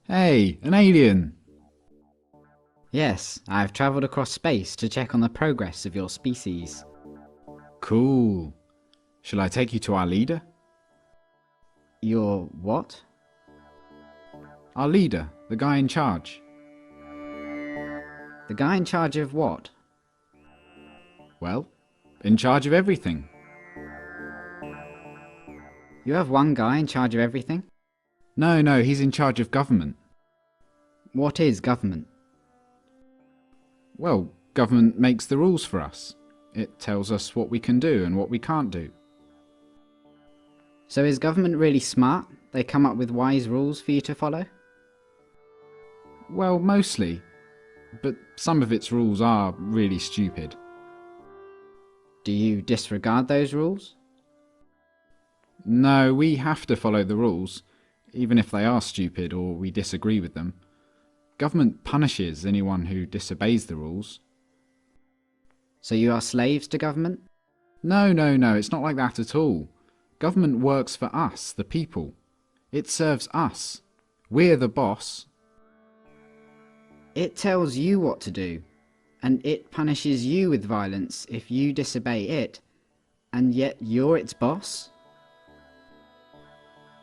Hey, an alien! Yes, I've travelled across space to check on the progress of your species. Cool. Shall I take you to our leader? Your what? Our leader, the guy in charge. The guy in charge of what? Well, in charge of everything. You have one guy in charge of everything? No, he's in charge of government. What is government? Well, government makes the rules for us. It tells us what we can do and what we can't do. So is government really smart? They come up with wise rules for you to follow? Well, mostly. But some of its rules are really stupid. Do you disregard those rules? No, we have to follow the rules, even if they are stupid or we disagree with them. Government punishes anyone who disobeys the rules. So you are slaves to government? No, it's not like that at all. Government works for us, the people. It serves us. We're the boss. It tells you what to do, and it punishes you with violence if you disobey it, and yet you're its boss?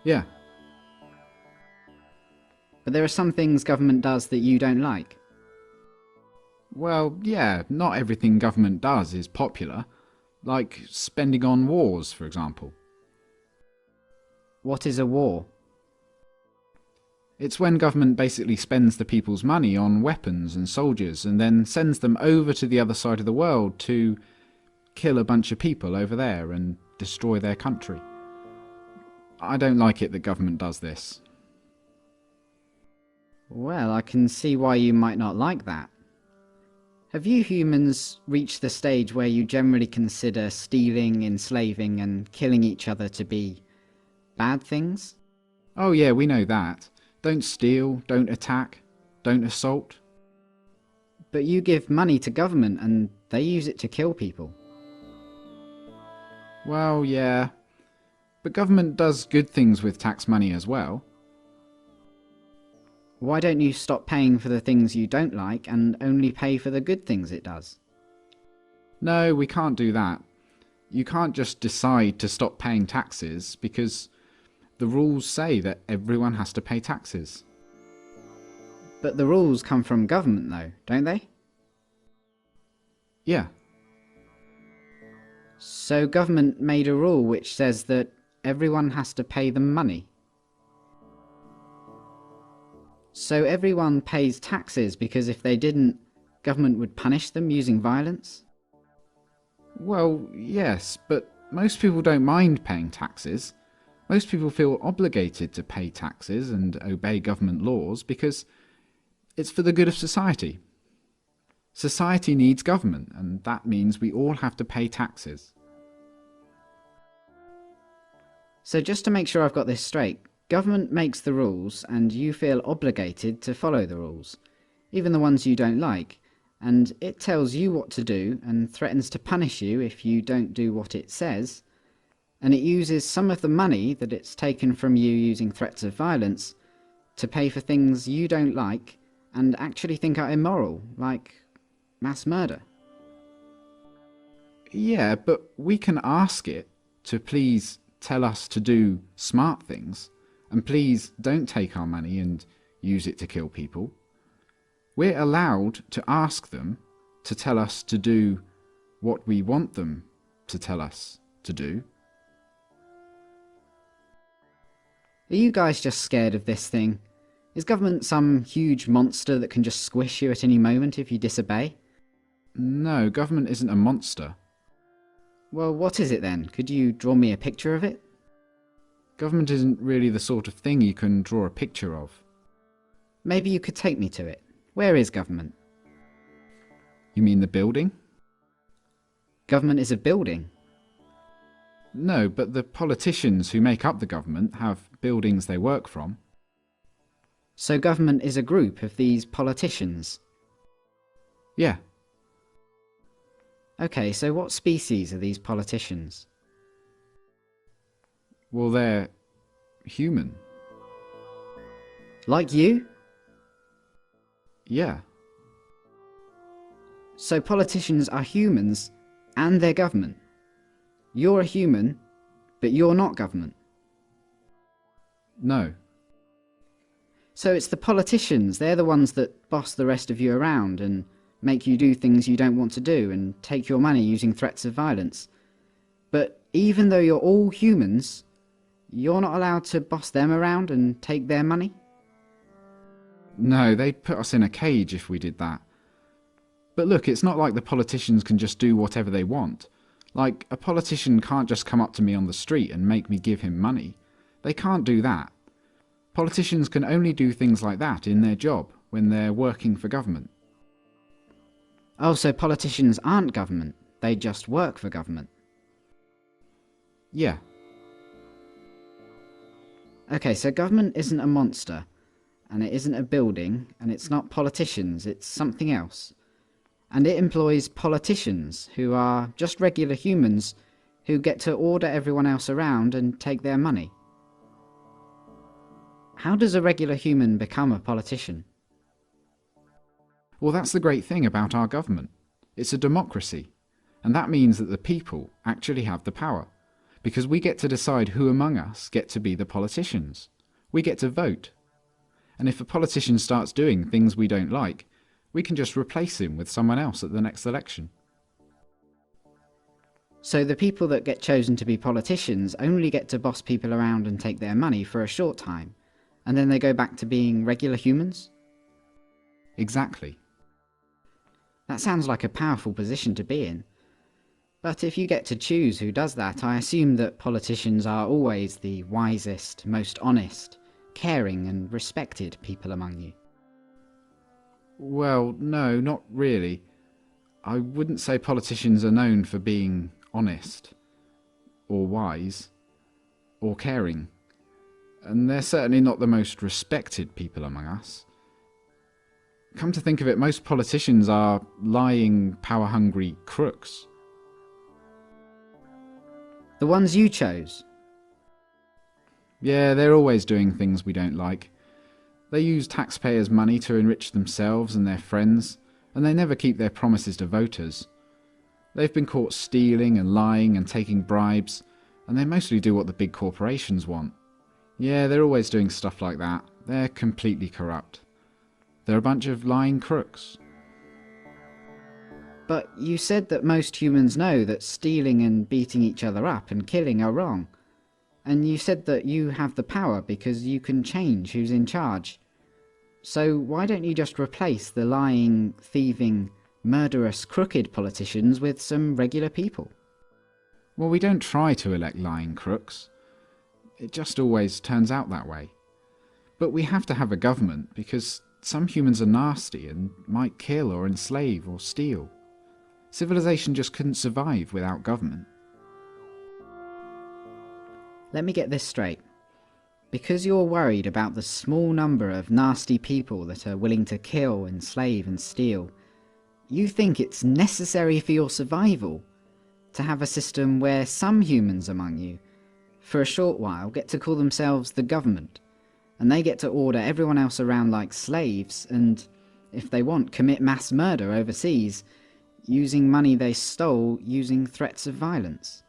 Yeah. But there are some things government does that you don't like. Well, yeah, not everything government does is popular. Like spending on wars, for example. What is a war? It's when government basically spends the people's money on weapons and soldiers and then sends them over to the other side of the world to kill a bunch of people over there and destroy their country. I don't like it that government does this. Well, I can see why you might not like that. Have you humans reached the stage where you generally consider stealing, enslaving, and killing each other to be bad things? Oh yeah, we know that. Don't steal, don't attack, don't assault. But you give money to government and they use it to kill people. Well, yeah. But government does good things with tax money as well. Why don't you stop paying for the things you don't like and only pay for the good things it does? No, we can't do that. You can't just decide to stop paying taxes because the rules say that everyone has to pay taxes. But the rules come from government though, don't they? Yeah. So government made a rule which says that everyone has to pay them money. So everyone pays taxes because if they didn't, government would punish them using violence? Well, yes, but most people don't mind paying taxes. Most people feel obligated to pay taxes and obey government laws because it's for the good of society. Society needs government, and that means we all have to pay taxes. So just to make sure I've got this straight, government makes the rules and you feel obligated to follow the rules, even the ones you don't like, and it tells you what to do and threatens to punish you if you don't do what it says, and it uses some of the money that it's taken from you using threats of violence to pay for things you don't like and actually think are immoral, like mass murder. Yeah, but we can ask it to please tell us to do smart things, and please don't take our money and use it to kill people. We're allowed to ask them to tell us to do what we want them to tell us to do. Are you guys just scared of this thing? Is government some huge monster that can just squish you at any moment if you disobey? No, government isn't a monster. Well, what is it then? Could you draw me a picture of it? Government isn't really the sort of thing you can draw a picture of. Maybe you could take me to it. Where is government? You mean the building? Government is a building. No, but the politicians who make up the government have buildings they work from. So government is a group of these politicians? Yeah. Okay, so what species are these politicians? Well, they're human. Like you? Yeah. So politicians are humans and they're government. You're a human, but you're not government. No. So it's the politicians, they're the ones that boss the rest of you around and make you do things you don't want to do and take your money using threats of violence. But even though you're all humans, you're not allowed to boss them around and take their money? No, they'd put us in a cage if we did that. But look, it's not like the politicians can just do whatever they want. Like, a politician can't just come up to me on the street and make me give him money. They can't do that. Politicians can only do things like that in their job, when they're working for government. Oh, so politicians aren't government, they just work for government. Yeah. Okay, so government isn't a monster, and it isn't a building, and it's not politicians, it's something else. And it employs politicians, who are just regular humans, who get to order everyone else around and take their money. How does a regular human become a politician? Well, that's the great thing about our government. It's a democracy, and that means that the people actually have the power, because we get to decide who among us get to be the politicians. We get to vote. And if a politician starts doing things we don't like, we can just replace him with someone else at the next election. So the people that get chosen to be politicians only get to boss people around and take their money for a short time, and then they go back to being regular humans? Exactly. That sounds like a powerful position to be in. But if you get to choose who does that, I assume that politicians are always the wisest, most honest, caring and respected people among you. Well, no, not really. I wouldn't say politicians are known for being honest, or wise, or caring. And they're certainly not the most respected people among us. Come to think of it, most politicians are lying, power-hungry crooks. The ones you chose? Yeah, they're always doing things we don't like. They use taxpayers' money to enrich themselves and their friends, and they never keep their promises to voters. They've been caught stealing and lying and taking bribes, and they mostly do what the big corporations want. Yeah, they're always doing stuff like that. They're completely corrupt. They're a bunch of lying crooks. But you said that most humans know that stealing and beating each other up and killing are wrong. And you said that you have the power because you can change who's in charge. So why don't you just replace the lying, thieving, murderous, crooked politicians with some regular people? Well, we don't try to elect lying crooks. It just always turns out that way. But we have to have a government because some humans are nasty and might kill or enslave or steal. Civilization just couldn't survive without government. Let me get this straight. Because you're worried about the small number of nasty people that are willing to kill, enslave and steal, you think it's necessary for your survival to have a system where some humans among you, for a short while, get to call themselves the government, and they get to order everyone else around like slaves and, if they want, commit mass murder overseas, using money they stole using threats of violence.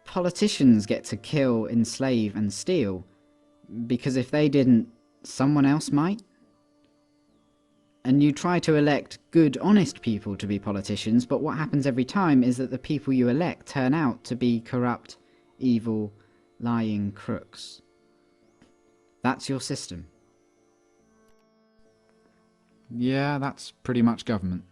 Politicians get to kill, enslave and steal, because if they didn't, someone else might? And you try to elect good, honest people to be politicians, but what happens every time is that the people you elect turn out to be corrupt, evil, lying crooks. That's your system. Yeah, that's pretty much government.